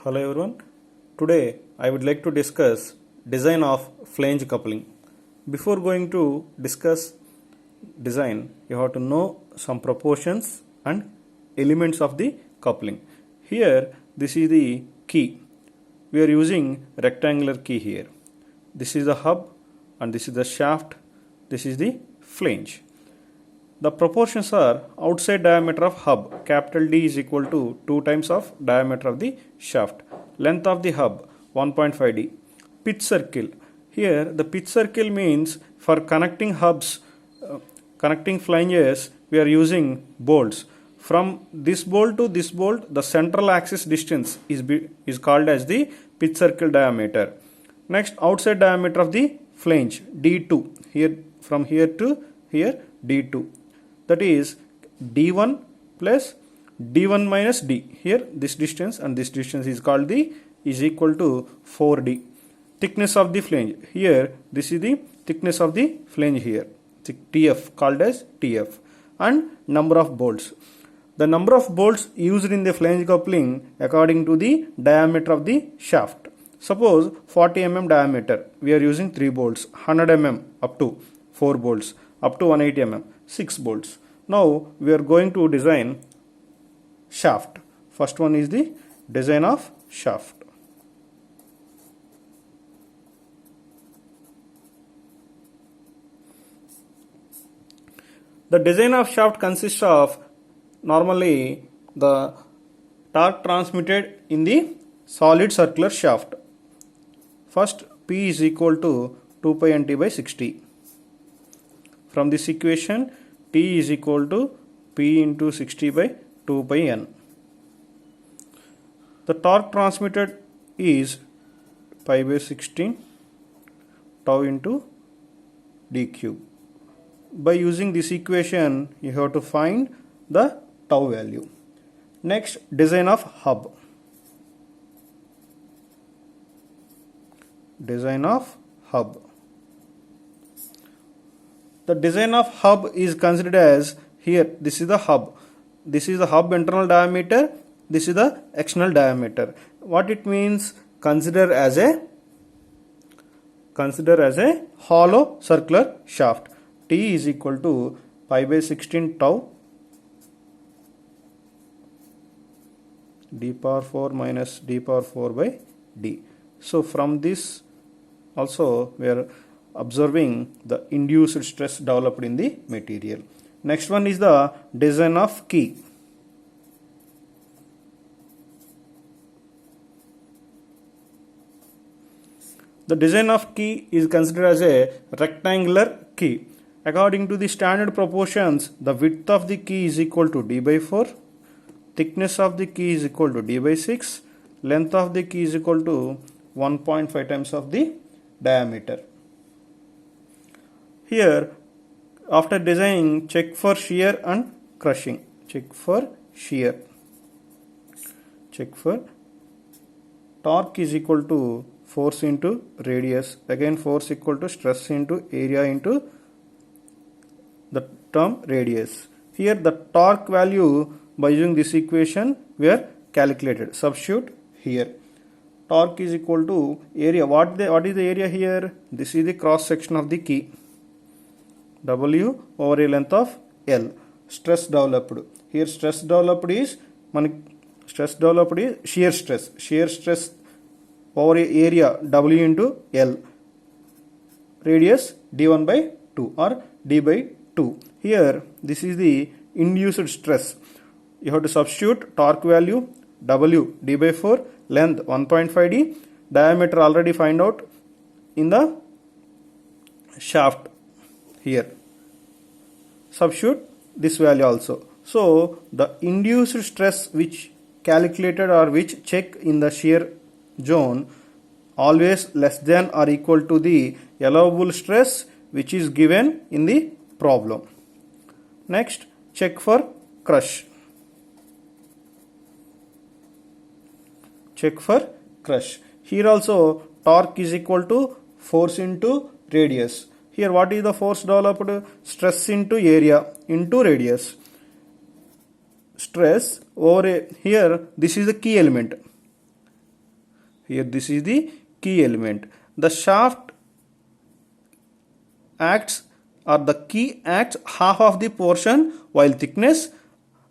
Hello everyone. Today I would like to discuss design of flange coupling. Before going to discuss design, you have to know some proportions and elements of the coupling. Here this is the key. We are using rectangular key here. This is the hub and this is the shaft. This is the flange. The proportions are outside diameter of hub, capital D is equal to 2 times of diameter of the shaft. Length of the hub 1.5 D. Pitch circle. Here the pitch circle means for connecting hubs, connecting flanges, we are using bolts. From this bolt to this bolt, the central axis distance is called as the pitch circle diameter. Next, outside diameter of the flange D2. Here from here to here D2. That is D1 plus D1 minus D. Here this distance and this distance is called is equal to 4D. Thickness of the flange. Here this is the thickness of the flange here. TF, called as TF. And number of bolts. The number of bolts used in the flange coupling according to the diameter of the shaft. Suppose 40 mm diameter. We are using 3 bolts. 100 mm up to 4 bolts. Up to 180 mm. 6 bolts. Now we are going to design shaft. First one is the design of shaft. The design of shaft consists of normally the torque transmitted in the solid circular shaft. First, P is equal to 2 pi nt by 60. From this equation, T is equal to P into 60 by 2 pi n. The torque transmitted is pi by 16 tau into d cube. By using this equation, you have to find the tau value. Next, design of hub. Design of hub. The design of hub is considered as here. This is the hub. This is the hub internal diameter. This is the external diameter. What it means? Consider as a hollow circular shaft. T is equal to pi by 16 tau d power 4 minus d power 4 by d. So from this also we are observing the induced stress developed in the material. Next one is the design of key. The design of key is considered as a rectangular key. According to the standard proportions, the width of the key is equal to d by 4, thickness of the key is equal to d by 6, length of the key is equal to 1.5 times of the diameter. Here, after designing, check for shear and crushing. Check for shear. Check for torque is equal to force into radius. Again, force equal to stress into area into the term radius. Here, the torque value by using this equation we are calculated. Substitute here. Torque is equal to area. What is the area here? This is the cross section of the key. W over a length of L. Stress developed. Here stress developed is shear stress. Shear stress over a area W into L. Radius D1 by 2 or D by 2. Here this is the induced stress. You have to substitute torque value W D by 4, length 1.5 D, diameter already find out in the shaft here. Substitute this value also. So the induced stress which calculated or which check in the shear zone always less than or equal to the allowable stress which is given in the problem. Next, check for crush. Check for crush. Here also torque is equal to force into radius. Here what is the force developed? Stress into area into radius. Stress over here this is the key element. Here this is the key element. The shaft acts, or the key acts half of the portion while thickness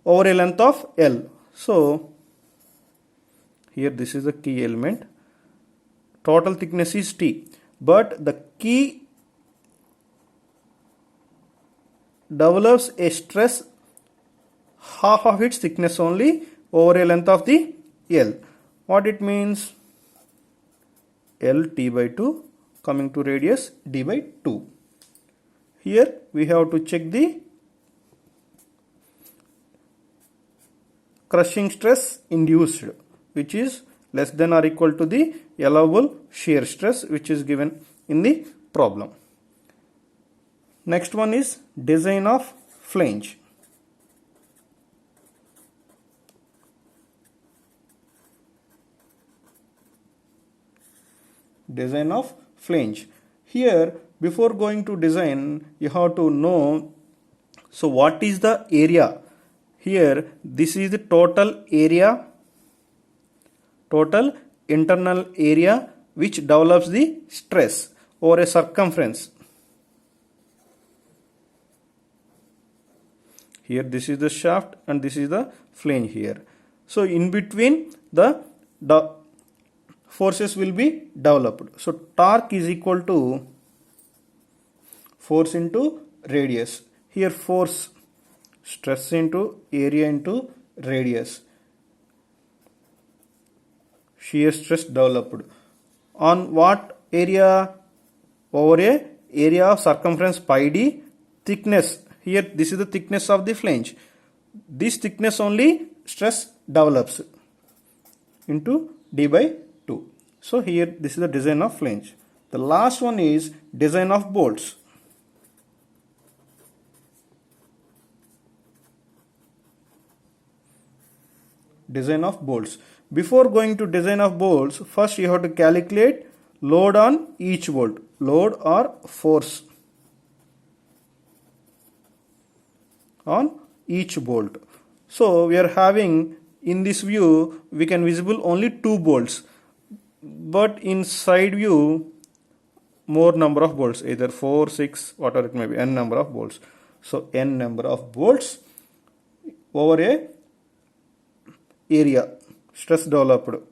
over a length of L. So here this is the key element. Total thickness is T, but the key develops a stress half of its thickness only over a length of the L. What it means? L T by 2 coming to radius D by 2. Here we have to check the crushing stress induced, which is less than or equal to the allowable shear stress, which is given in the problem. Next one is design of flange. Design of flange. Here, before going to design, you have to know, so what is the area? Here, this is the total area, total internal area which develops the stress over a circumference. Here this is the shaft and this is the flange here. So in between the forces will be developed. So torque is equal to force into radius. Here force, stress into area into radius. Shear stress developed on what area? Over a area of circumference pi d, thickness. Here this is the thickness of the flange. This thickness only stress develops into d by 2. So here this is the design of flange. The last one is design of bolts. Design of bolts. Before going to design of bolts, first you have to calculate load on each bolt. Load or force on each bolt. So we are having, in this view we can visible only 2 bolts, but in side view more number of bolts, either 4, 6, whatever it may be, n number of bolts. So n number of bolts over a area, stress developed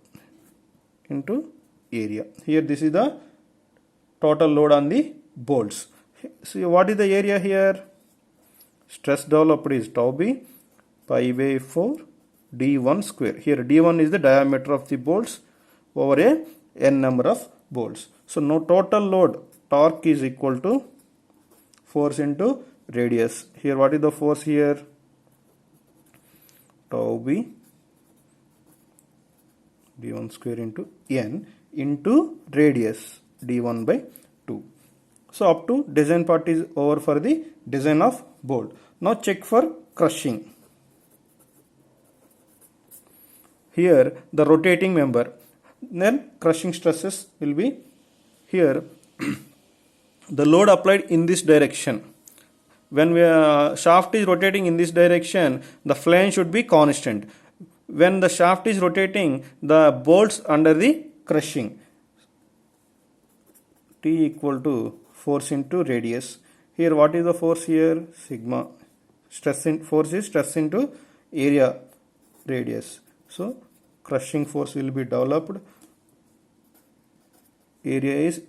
into area. Here this is the total load on the bolts. See what is the area here? Stress developed is tau b pi by 4 d1 square. Here d1 is the diameter of the bolts over a n number of bolts. So now total load torque is equal to force into radius. Here what is the force here? Tau b d1 square into n into radius d1 by 2. So up to design part is over for the design of bolt. Now check for crushing. Here the rotating member, then crushing stresses will be here. The load applied in this direction. When shaft is rotating in this direction, the flange should be constant. When the shaft is rotating, the bolts under the crushing. T equal to force into radius. Here what is the force here? Sigma. Force is stress into area radius. So crushing force will be developed. Area is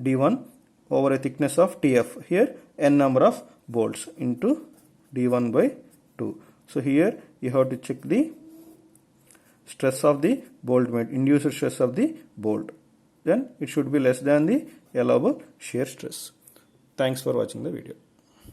d1 over a thickness of Tf. Here n number of bolts into d1 by 2. So here you have to check the stress of the boltment, induced stress of the bolt. Then it should be less than the allowable shear stress. Thanks for watching the video.